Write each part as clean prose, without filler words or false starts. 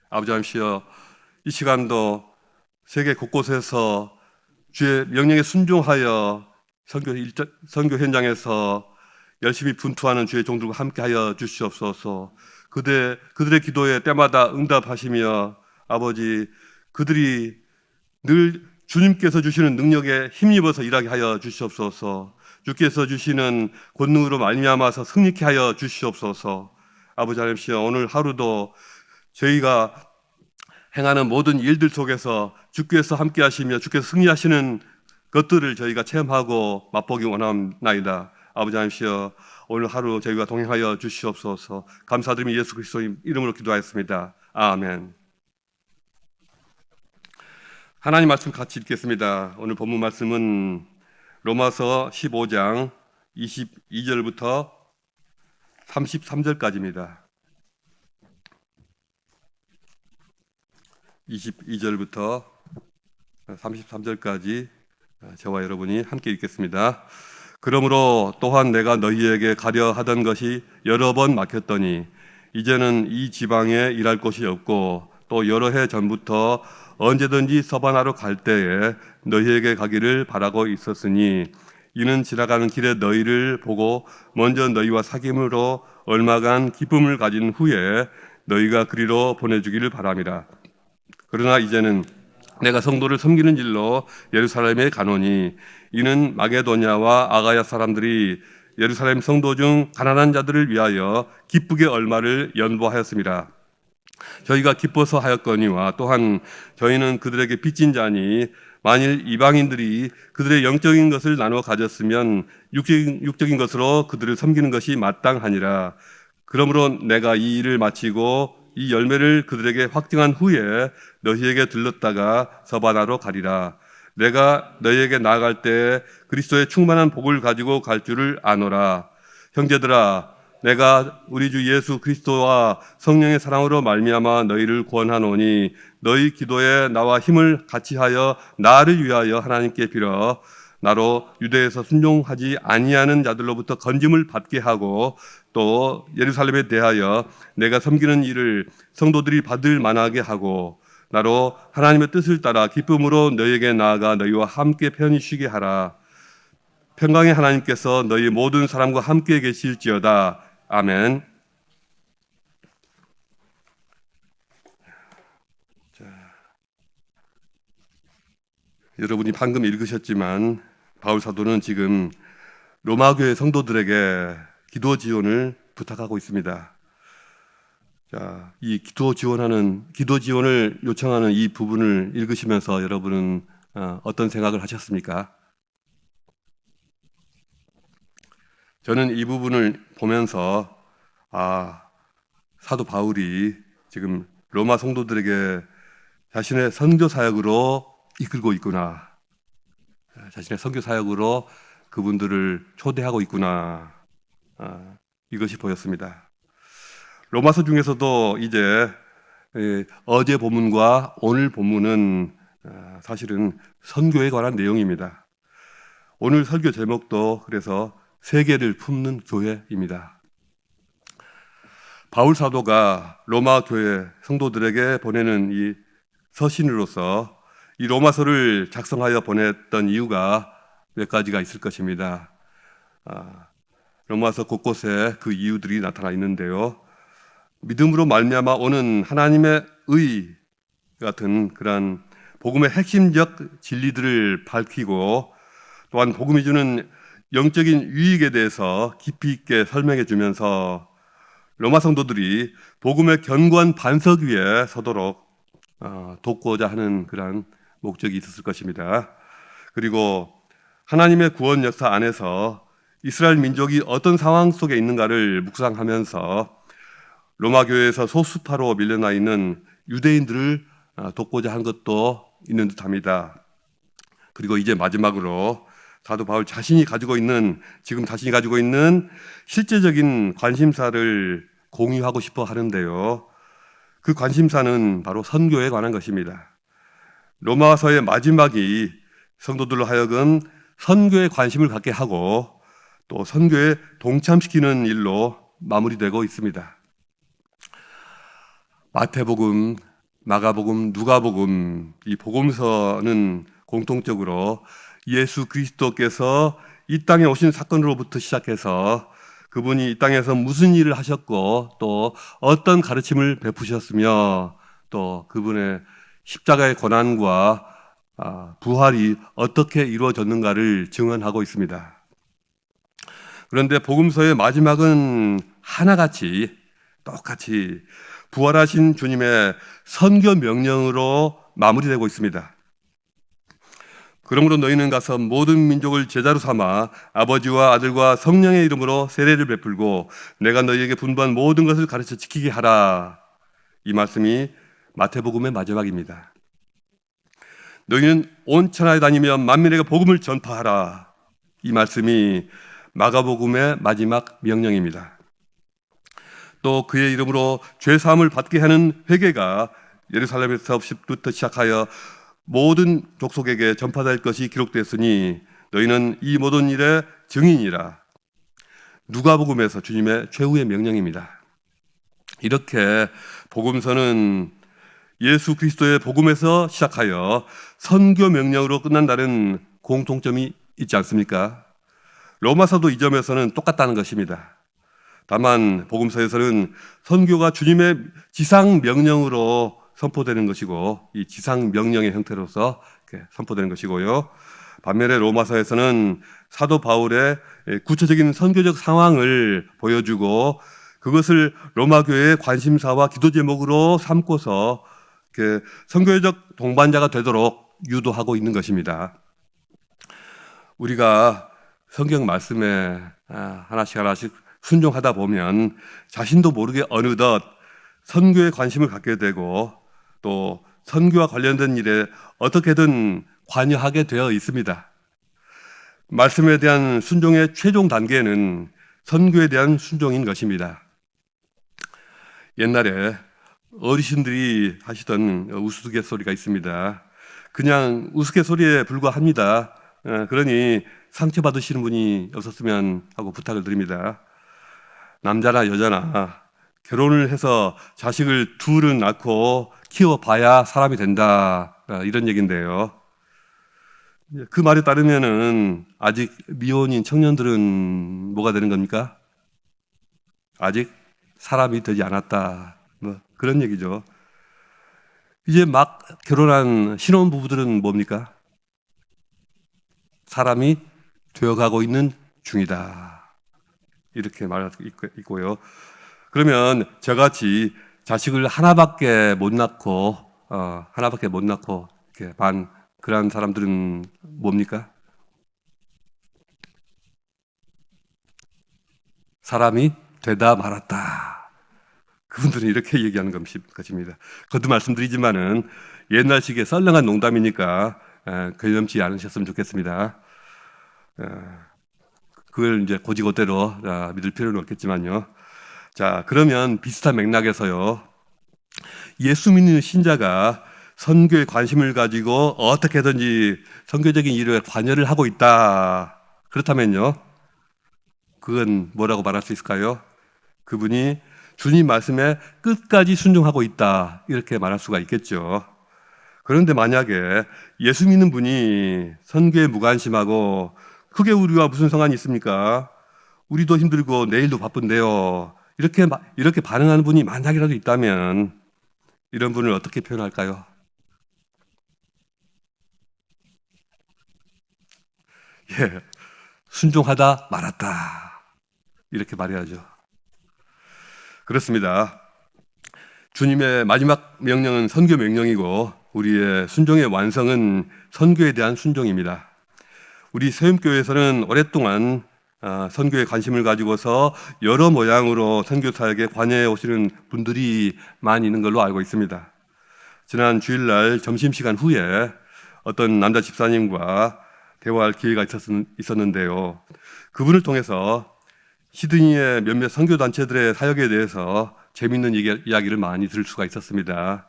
아버지 하나님이여, 이 시간도 세계 곳곳에서 주의 명령에 순종하여 선교 현장에서 열심히 분투하는 주의 종들과 함께하여 주시옵소서. 그들의 기도에 때마다 응답하시며 아버지, 그들이 늘 주님께서 주시는 능력에 힘입어서 일하게 하여 주시옵소서. 주께서 주시는 권능으로 말미암아서 승리케 하여 주시옵소서. 아버지 하나님이여, 오늘 하루도 저희가 행하는 모든 일들 속에서 주께서 함께 하시며 주께서 승리하시는 것들을 저희가 체험하고 맛보기 원합나이다. 아버지 하나님이여, 오늘 하루 저희가 동행하여 주시옵소서. 감사드리며 예수 그리스도의 이름으로 기도하였습니다. 아멘. 하나님 말씀 같이 읽겠습니다. 오늘 본문 말씀은 로마서 15장 22절부터 33절까지입니다. 22절부터 33절까지 저와 여러분이 함께 읽겠습니다. 그러므로 또한 내가 너희에게 가려 하던 것이 여러 번 막혔더니 이제는 이 지방에 일할 곳이 없고 또 여러 해 전부터 언제든지 서바나로 갈 때에 너희에게 가기를 바라고 있었으니 이는 지나가는 길에 너희를 보고 먼저 너희와 사귐으로 얼마간 기쁨을 가진 후에 너희가 그리로 보내주기를 바람이라. 그러나 이제는 내가 성도를 섬기는 일로 예루살렘에 가노니 이는 마게도냐와 아가야 사람들이 예루살렘 성도 중 가난한 자들을 위하여 기쁘게 얼마를 연보하였습니다. 저희가 기뻐서 하였거니와 또한 저희는 그들에게 빚진 자니 만일 이방인들이 그들의 영적인 것을 나눠 가졌으면 육적인 것으로 그들을 섬기는 것이 마땅하니라. 그러므로 내가 이 일을 마치고 이 열매를 그들에게 확증한 후에 너희에게 들렀다가 서바나로 가리라. 내가 너희에게 나아갈 때 그리스도의 충만한 복을 가지고 갈 줄을 아노라. 형제들아, 내가 우리 주 예수 그리스도와 성령의 사랑으로 말미암아 너희를 구원하노니 너희 기도에 나와 힘을 같이하여 나를 위하여 하나님께 빌어 나로 유대에서 순종하지 아니하는 자들로부터 건짐을 받게 하고 또 예루살렘에 대하여 내가 섬기는 일을 성도들이 받을 만하게 하고 나로 하나님의 뜻을 따라 기쁨으로 너희에게 나아가 너희와 함께 편히 쉬게 하라. 평강의 하나님께서 너희 모든 사람과 함께 계실지어다. 아멘. 자, 여러분이 방금 읽으셨지만 바울 사도는 지금 로마 교회 성도들에게 기도 지원을 부탁하고 있습니다. 자, 이 기도 지원을 요청하는 이 부분을 읽으시면서 여러분은 어떤 생각을 하셨습니까? 저는 이 부분을 보면서 사도 바울이 지금 로마 성도들에게 자신의 선교 사역으로 이끌고 있구나, 자신의 선교 사역으로 그분들을 초대하고 있구나, 이것이 보였습니다. 로마서 중에서도 이제 어제 본문과 오늘 본문은 사실은 선교에 관한 내용입니다. 오늘 설교 제목도 그래서 세계를 품는 교회입니다. 바울 사도가 로마 교회 성도들에게 보내는 이 서신으로서 이 로마서를 작성하여 보냈던 이유가 몇 가지가 있을 것입니다. 로마서 곳곳에 그 이유들이 나타나 있는데요. 믿음으로 말미암아 오는 하나님의 의 같은 그런 복음의 핵심적 진리들을 밝히고 또한 복음이 주는 영적인 유익에 대해서 깊이 있게 설명해 주면서 로마 성도들이 복음의 견고한 반석 위에 서도록 돕고자 하는 그런 목적이 있었을 것입니다. 그리고 하나님의 구원 역사 안에서 이스라엘 민족이 어떤 상황 속에 있는가를 묵상하면서 로마 교회에서 소수파로 밀려나 있는 유대인들을 돕고자 한 것도 있는 듯합니다. 그리고 이제 마지막으로 사도 바울 자신이 가지고 있는 실제적인 관심사를 공유하고 싶어 하는데요. 그 관심사는 바로 선교에 관한 것입니다. 로마서의 마지막이 성도들로 하여금 선교에 관심을 갖게 하고 또 선교에 동참시키는 일로 마무리되고 있습니다. 마태복음 마가복음, 누가복음 이 복음서는 공통적으로 예수 그리스도께서 이 땅에 오신 사건으로부터 시작해서 그분이 이 땅에서 무슨 일을 하셨고 또 어떤 가르침을 베푸셨으며 또 그분의 십자가의 고난과 부활이 어떻게 이루어졌는가를 증언하고 있습니다. 그런데 복음서의 마지막은 하나같이 똑같이 부활하신 주님의 선교 명령으로 마무리되고 있습니다. 그러므로 너희는 가서 모든 민족을 제자로 삼아 아버지와 아들과 성령의 이름으로 세례를 베풀고 내가 너희에게 분부한 모든 것을 가르쳐 지키게 하라. 이 말씀이 마태복음의 마지막입니다. 너희는 온 천하에 다니며 만민에게 복음을 전파하라. 이 말씀이 마가복음의 마지막 명령입니다. 또 그의 이름으로 죄 사함을 받게 하는 회개가 예루살렘에서부터 시작하여 모든 족속에게 전파될 것이 기록되었으니 너희는 이 모든 일의 증인이라. 누가복음에서 주님의 최후의 명령입니다. 이렇게 복음서는 예수 그리스도의 복음에서 시작하여 선교 명령으로 끝난다는 공통점이 있지 않습니까? 로마서도 이 점에서는 똑같다는 것입니다. 다만 복음서에서는 선교가 주님의 지상 명령으로 선포되는 것이고 이 지상 명령의 형태로서 선포되는 것이고요. 반면에 로마서에서는 사도 바울의 구체적인 선교적 상황을 보여주고 그것을 로마 교회의 관심사와 기도 제목으로 삼고서 선교적 동반자가 되도록 유도하고 있는 것입니다. 우리가 성경 말씀에 하나씩 순종하다 보면 자신도 모르게 어느덧 선교에 관심을 갖게 되고 또 선교와 관련된 일에 어떻게든 관여하게 되어 있습니다. 말씀에 대한 순종의 최종 단계는 선교에 대한 순종인 것입니다. 옛날에 어르신들이 하시던 우스갯소리가 있습니다. 그냥 우스갯소리에 불과합니다. 그러니 상처받으시는 분이 없었으면 하고 부탁을 드립니다. 남자나 여자나 결혼을 해서 자식을 둘은 낳고 키워봐야 사람이 된다. 이런 얘기인데요. 그 말에 따르면은 아직 미혼인 청년들은 뭐가 되는 겁니까? 아직 사람이 되지 않았다. 뭐 그런 얘기죠. 이제 막 결혼한 신혼부부들은 뭡니까? 사람이 되어가고 있는 중이다. 이렇게 말하고 있고요. 그러면 저같이 자식을 하나밖에 못 낳고 이렇게 그런 사람들은 뭡니까? 사람이 되다 말았다. 그분들은 이렇게 얘기하는 것입니다. 거듭 말씀드리지만은 옛날식의 썰렁한 농담이니까 괴념치 않으셨으면 좋겠습니다. 그걸 이제 고지고대로 믿을 필요는 없겠지만요. 자, 그러면 비슷한 맥락에서요. 예수 믿는 신자가 선교에 관심을 가지고 어떻게든지 선교적인 일에 관여를 하고 있다. 그렇다면요. 그건 뭐라고 말할 수 있을까요? 그분이 주님 말씀에 끝까지 순종하고 있다. 이렇게 말할 수가 있겠죠. 그런데 만약에 예수 믿는 분이 선교에 무관심하고 그게 우리와 무슨 상관이 있습니까? 우리도 힘들고 내일도 바쁜데요. 이렇게 반응하는 분이 만약이라도 있다면 이런 분을 어떻게 표현할까요? 예, 순종하다 말았다. 이렇게 말해야죠. 그렇습니다. 주님의 마지막 명령은 선교 명령이고 우리의 순종의 완성은 선교에 대한 순종입니다. 우리 세움교회에서는 오랫동안 선교에 관심을 가지고서 여러 모양으로 선교 사역에 관여해 오시는 분들이 많이 있는 걸로 알고 있습니다. 지난 주일날 점심시간 후에 어떤 남자 집사님과 대화할 기회가 있었는데요. 그분을 통해서 시드니의 몇몇 선교단체들의 사역에 대해서 재미있는 이야기를 많이 들을 수가 있었습니다.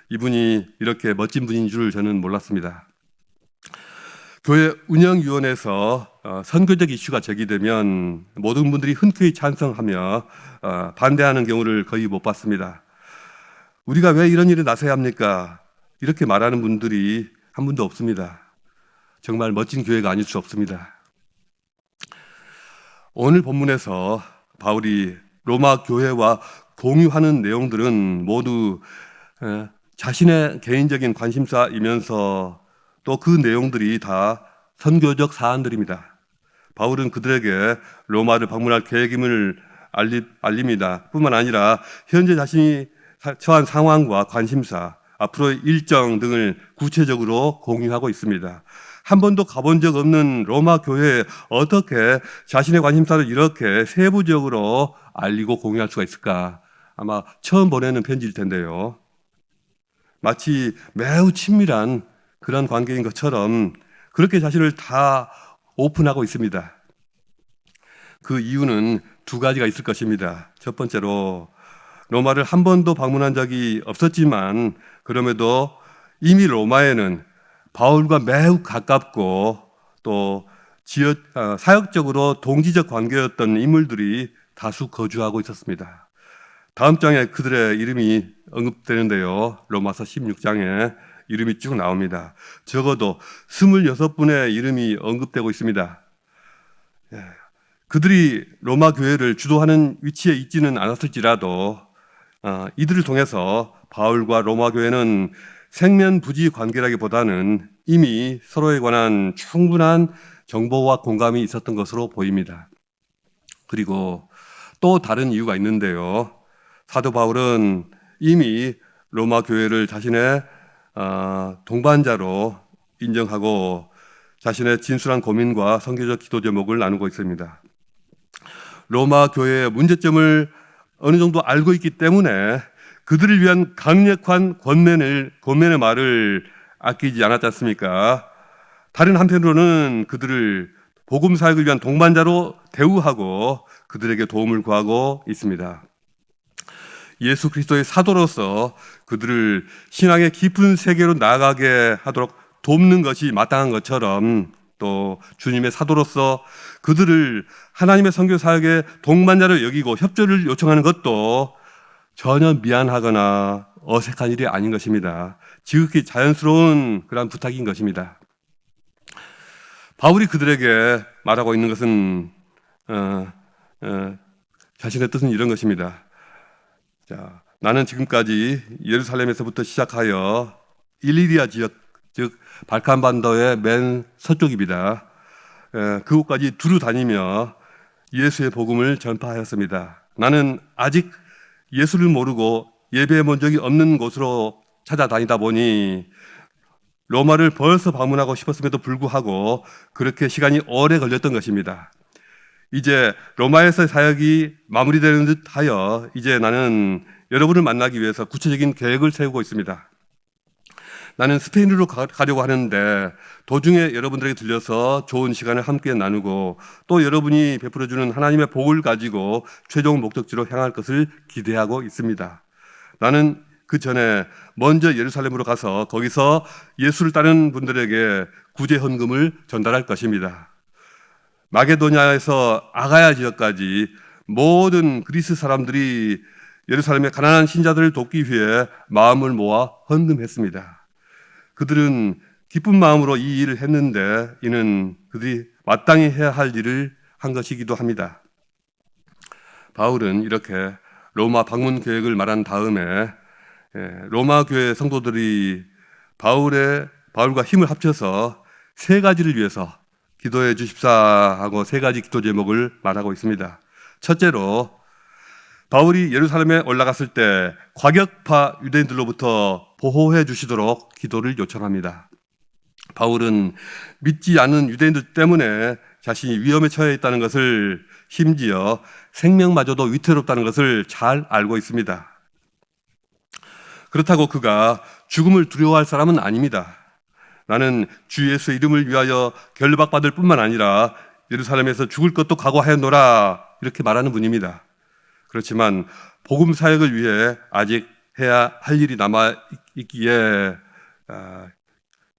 이분이 이렇게 멋진 분인 줄 저는 몰랐습니다. 교회 운영위원회에서 선교적 이슈가 제기되면 모든 분들이 흔쾌히 찬성하며 반대하는 경우를 거의 못 봤습니다. 우리가 왜 이런 일에 나서야 합니까? 이렇게 말하는 분들이 한 분도 없습니다. 정말 멋진 교회가 아닐 수 없습니다. 오늘 본문에서 바울이 로마 교회와 공유하는 내용들은 모두 자신의 개인적인 관심사이면서 또 그 내용들이 다 선교적 사안들입니다. 바울은 그들에게 로마를 방문할 계획임을 알립니다. 뿐만 아니라 현재 자신이 처한 상황과 관심사, 앞으로의 일정 등을 구체적으로 공유하고 있습니다. 한 번도 가본 적 없는 로마 교회에 어떻게 자신의 관심사를 이렇게 세부적으로 알리고 공유할 수가 있을까? 아마 처음 보내는 편지일 텐데요. 마치 매우 친밀한 그런 관계인 것처럼 그렇게 자신을 다 오픈하고 있습니다. 그 이유는 두 가지가 있을 것입니다. 첫 번째로 로마를 한 번도 방문한 적이 없었지만 그럼에도 이미 로마에는 바울과 매우 가깝고 또 사역적으로 동지적 관계였던 인물들이 다수 거주하고 있었습니다. 다음 장에 그들의 이름이 언급되는데요. 로마서 16장에 이름이 쭉 나옵니다. 적어도 26분의 이름이 언급되고 있습니다. 그들이 로마 교회를 주도하는 위치에 있지는 않았을지라도 이들을 통해서 바울과 로마 교회는 생면부지 관계라기보다는 이미 서로에 관한 충분한 정보와 공감이 있었던 것으로 보입니다. 그리고 또 다른 이유가 있는데요. 사도 바울은 이미 로마 교회를 자신의 동반자로 인정하고 자신의 진솔한 고민과 선교적 기도 제목을 나누고 있습니다. 로마 교회의 문제점을 어느 정도 알고 있기 때문에 그들을 위한 강력한 권면의 말을 아끼지 않았지 않습니까? 다른 한편으로는 그들을 복음 사역을 위한 동반자로 대우하고 그들에게 도움을 구하고 있습니다. 예수 그리스도의 사도로서 그들을 신앙의 깊은 세계로 나아가게 하도록 돕는 것이 마땅한 것처럼 또 주님의 사도로서 그들을 하나님의 선교 사역의 동반자로 여기고 협조를 요청하는 것도 전혀 미안하거나 어색한 일이 아닌 것입니다. 지극히 자연스러운 그런 부탁인 것입니다. 바울이 그들에게 말하고 있는 것은 자신의 뜻은 이런 것입니다. 자, 나는 지금까지 예루살렘에서부터 시작하여 일리리아 지역, 즉 발칸반도의 맨 서쪽입니다. 그곳까지 두루 다니며 예수의 복음을 전파하였습니다. 나는 아직 예수를 모르고 예배해 본 적이 없는 곳으로 찾아다니다 보니 로마를 벌써 방문하고 싶었음에도 불구하고 그렇게 시간이 오래 걸렸던 것입니다. 이제 로마에서 사역이 마무리되는 듯하여 이제 나는 여러분을 만나기 위해서 구체적인 계획을 세우고 있습니다. 나는 스페인으로 가려고 하는데 도중에 여러분들에게 들려서 좋은 시간을 함께 나누고 또 여러분이 베풀어주는 하나님의 복을 가지고 최종 목적지로 향할 것을 기대하고 있습니다. 나는 그 전에 먼저 예루살렘으로 가서 거기서 예수를 따르는 분들에게 구제 헌금을 전달할 것입니다. 마게도냐에서 아가야 지역까지 모든 그리스 사람들이 예루살렘의 가난한 신자들을 돕기 위해 마음을 모아 헌금했습니다. 그들은 기쁜 마음으로 이 일을 했는데 이는 그들이 마땅히 해야 할 일을 한 것이기도 합니다. 바울은 이렇게 로마 방문 계획을 말한 다음에 로마 교회 성도들이 바울과 힘을 합쳐서 세 가지를 위해서 기도해 주십사 하고 세 가지 기도 제목을 말하고 있습니다. 첫째로 바울이 예루살렘에 올라갔을 때 과격파 유대인들로부터 보호해 주시도록 기도를 요청합니다. 바울은 믿지 않는 유대인들 때문에 자신이 위험에 처해 있다는 것을, 심지어 생명마저도 위태롭다는 것을 잘 알고 있습니다. 그렇다고 그가 죽음을 두려워할 사람은 아닙니다. 나는 주 예수의 이름을 위하여 결박받을 뿐만 아니라 예루살렘에서 죽을 것도 각오하였노라, 이렇게 말하는 분입니다. 그렇지만 복음 사역을 위해 아직 해야 할 일이 남아 있기에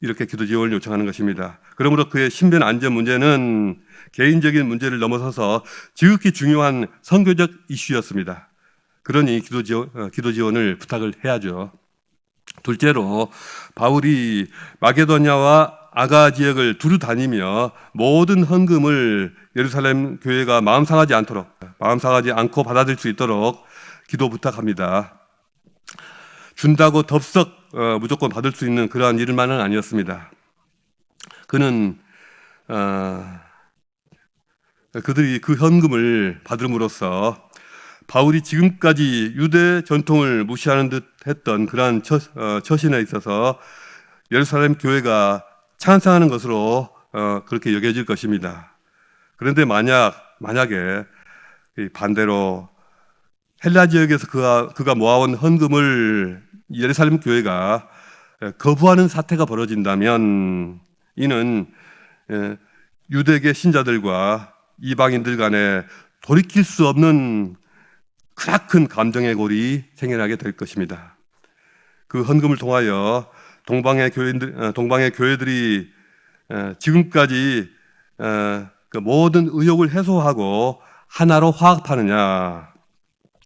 이렇게 기도 지원을 요청하는 것입니다. 그러므로 그의 신변 안전 문제는 개인적인 문제를 넘어서서 지극히 중요한 선교적 이슈였습니다. 그러니 기도 지원을 부탁을 해야죠. 둘째로 바울이 마게도냐와 아가 지역을 두루 다니며 모든 헌금을 예루살렘 교회가 마음 상하지 않고 받아들일 수 있도록 기도 부탁합니다. 준다고 덥석 무조건 받을 수 있는 그러한 일만은 아니었습니다. 그는 그들이 그 헌금을 받음으로써 바울이 지금까지 유대 전통을 무시하는 듯 했던 그러한 처신에 있어서 예루살렘 교회가 찬성하는 것으로 그렇게 여겨질 것입니다. 그런데 만약에 반대로 헬라 지역에서 그가 모아온 헌금을 예루살렘 교회가 거부하는 사태가 벌어진다면 이는 유대계 신자들과 이방인들 간에 돌이킬 수 없는 크나큰 감정의 골이 생겨나게 될 것입니다. 그 헌금을 통하여 동방의 교회들이 지금까지 그 모든 의욕을 해소하고 하나로 화합하느냐,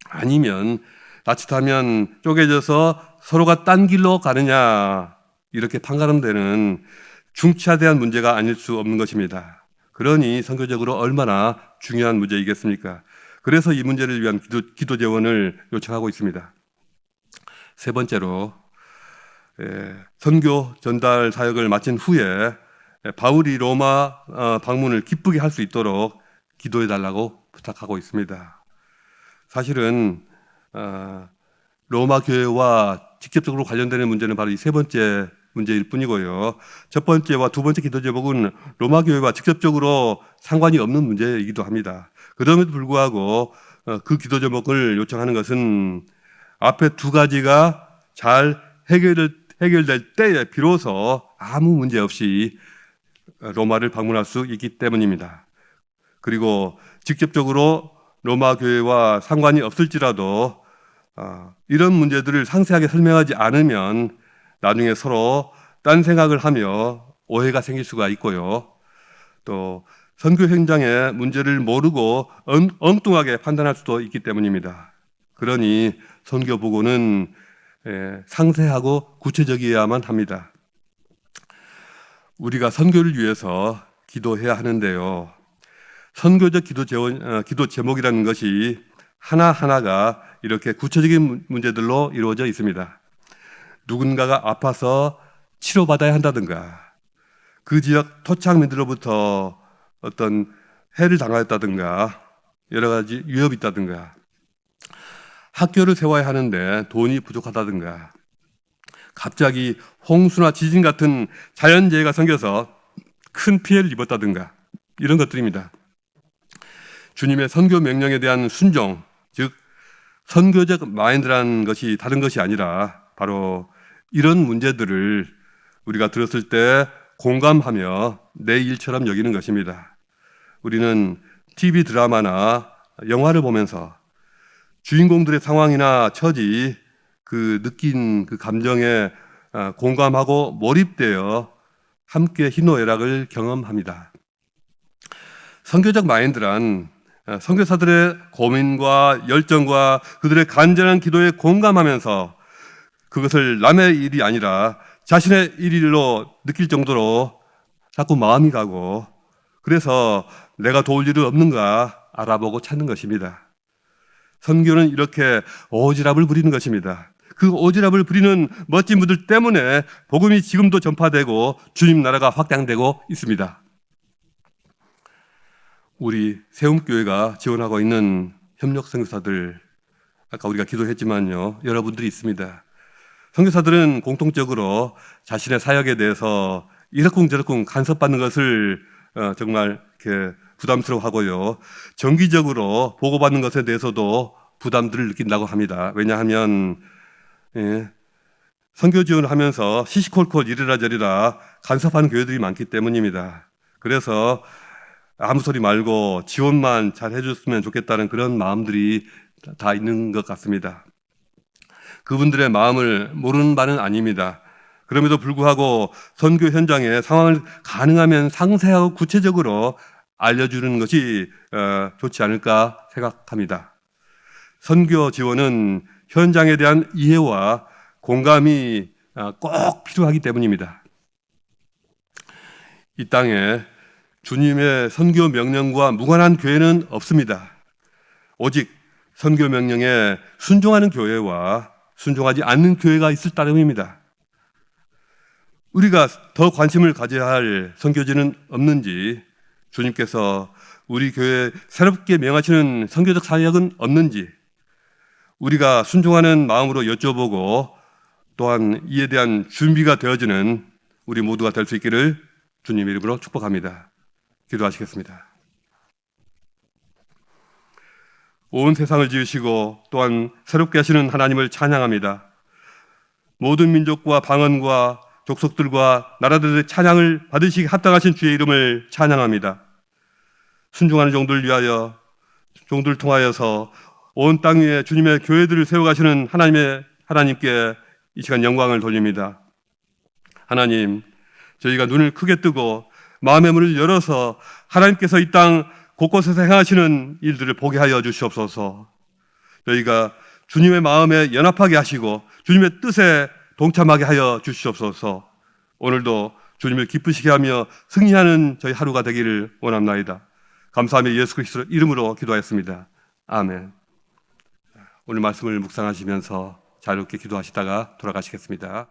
아니면 자칫하면 쪼개져서 서로가 딴 길로 가느냐, 이렇게 판가름되는 중차대한 문제가 아닐 수 없는 것입니다. 그러니 선교적으로 얼마나 중요한 문제이겠습니까? 그래서 이 문제를 위한 기도 재원을 요청하고 있습니다. 세 번째로 선교 전달 사역을 마친 후에 바울이 로마 방문을 기쁘게 할 수 있도록 기도해 달라고 부탁하고 있습니다. 사실은 로마 교회와 직접적으로 관련되는 문제는 바로 이 세 번째 문제일 뿐이고요. 첫 번째와 두 번째 기도 제목은 로마 교회와 직접적으로 상관이 없는 문제이기도 합니다. 그럼에도 불구하고 그 기도 제목을 요청하는 것은 앞에 두 가지가 잘 해결될 때에 비로소 아무 문제 없이 로마를 방문할 수 있기 때문입니다. 그리고 직접적으로 로마 교회와 상관이 없을지라도 이런 문제들을 상세하게 설명하지 않으면 나중에 서로 딴 생각을 하며 오해가 생길 수가 있고요. 또 선교 현장의 문제를 모르고 엉뚱하게 판단할 수도 있기 때문입니다. 그러니 선교 보고는 상세하고 구체적이어야만 합니다. 우리가 선교를 위해서 기도해야 하는데요. 선교적 기도 제목이라는 것이 하나하나가 이렇게 구체적인 문제들로 이루어져 있습니다. 누군가가 아파서 치료받아야 한다든가, 그 지역 토착민들로부터 어떤 해를 당하였다든가, 여러 가지 위협이 있다든가, 학교를 세워야 하는데 돈이 부족하다든가, 갑자기 홍수나 지진 같은 자연재해가 생겨서 큰 피해를 입었다든가, 이런 것들입니다. 주님의 선교 명령에 대한 순종, 즉 선교적 마인드라는 것이 다른 것이 아니라 바로 이런 문제들을 우리가 들었을 때 공감하며 내 일처럼 여기는 것입니다. 우리는 TV 드라마나 영화를 보면서 주인공들의 상황이나 처지, 그 느낀 그 감정에 공감하고 몰입되어 함께 희노애락을 경험합니다. 선교적 마인드란 선교사들의 고민과 열정과 그들의 간절한 기도에 공감하면서 그것을 남의 일이 아니라 자신의 일로 느낄 정도로 자꾸 마음이 가고, 그래서 내가 도울 일은 없는가 알아보고 찾는 것입니다. 선교는 이렇게 오지랖을 부리는 것입니다. 그 오지랖을 부리는 멋진 분들 때문에 복음이 지금도 전파되고 주님 나라가 확장되고 있습니다. 우리 세움교회가 지원하고 있는 협력 선교사들, 아까 우리가 기도했지만요, 여러분들이 있습니다. 선교사들은 공통적으로 자신의 사역에 대해서 이러쿵저러쿵 간섭받는 것을 정말 이렇게 부담스러워하고요, 정기적으로 보고받는 것에 대해서도 부담들을 느낀다고 합니다. 왜냐하면 선교 지원을 하면서 시시콜콜 이래라 저래라 간섭하는 교회들이 많기 때문입니다. 그래서 아무 소리 말고 지원만 잘 해줬으면 좋겠다는 그런 마음들이 다 있는 것 같습니다. 그분들의 마음을 모르는 바는 아닙니다. 그럼에도 불구하고 선교 현장의 상황을 가능하면 상세하고 구체적으로 알려주는 것이 좋지 않을까 생각합니다. 선교 지원은 현장에 대한 이해와 공감이 꼭 필요하기 때문입니다. 이 땅에 주님의 선교 명령과 무관한 교회는 없습니다. 오직 선교 명령에 순종하는 교회와 순종하지 않는 교회가 있을 따름입니다. 우리가 더 관심을 가져야 할 선교지는 없는지, 주님께서 우리 교회에 새롭게 명하시는 선교적 사역은 없는지 우리가 순종하는 마음으로 여쭤보고 또한 이에 대한 준비가 되어지는 우리 모두가 될 수 있기를 주님 이름으로 축복합니다. 기도하시겠습니다. 온 세상을 지으시고 또한 새롭게 하시는 하나님을 찬양합니다. 모든 민족과 방언과 족속들과 나라들의 찬양을 받으시기 합당하신 주의 이름을 찬양합니다. 순종하는 종들을 위하여, 종들을 통하여서 온 땅 위에 주님의 교회들을 세워가시는 하나님께 이 시간 영광을 돌립니다. 하나님, 저희가 눈을 크게 뜨고 마음의 문을 열어서 하나님께서 이 땅 곳곳에서 행하시는 일들을 보게 하여 주시옵소서. 저희가 주님의 마음에 연합하게 하시고 주님의 뜻에 동참하게 하여 주시옵소서. 오늘도 주님을 기쁘시게 하며 승리하는 저희 하루가 되기를 원합나이다. 감사하며 예수 그리스도 이름으로 기도하였습니다. 아멘. 오늘 말씀을 묵상하시면서 자유롭게 기도하시다가 돌아가시겠습니다.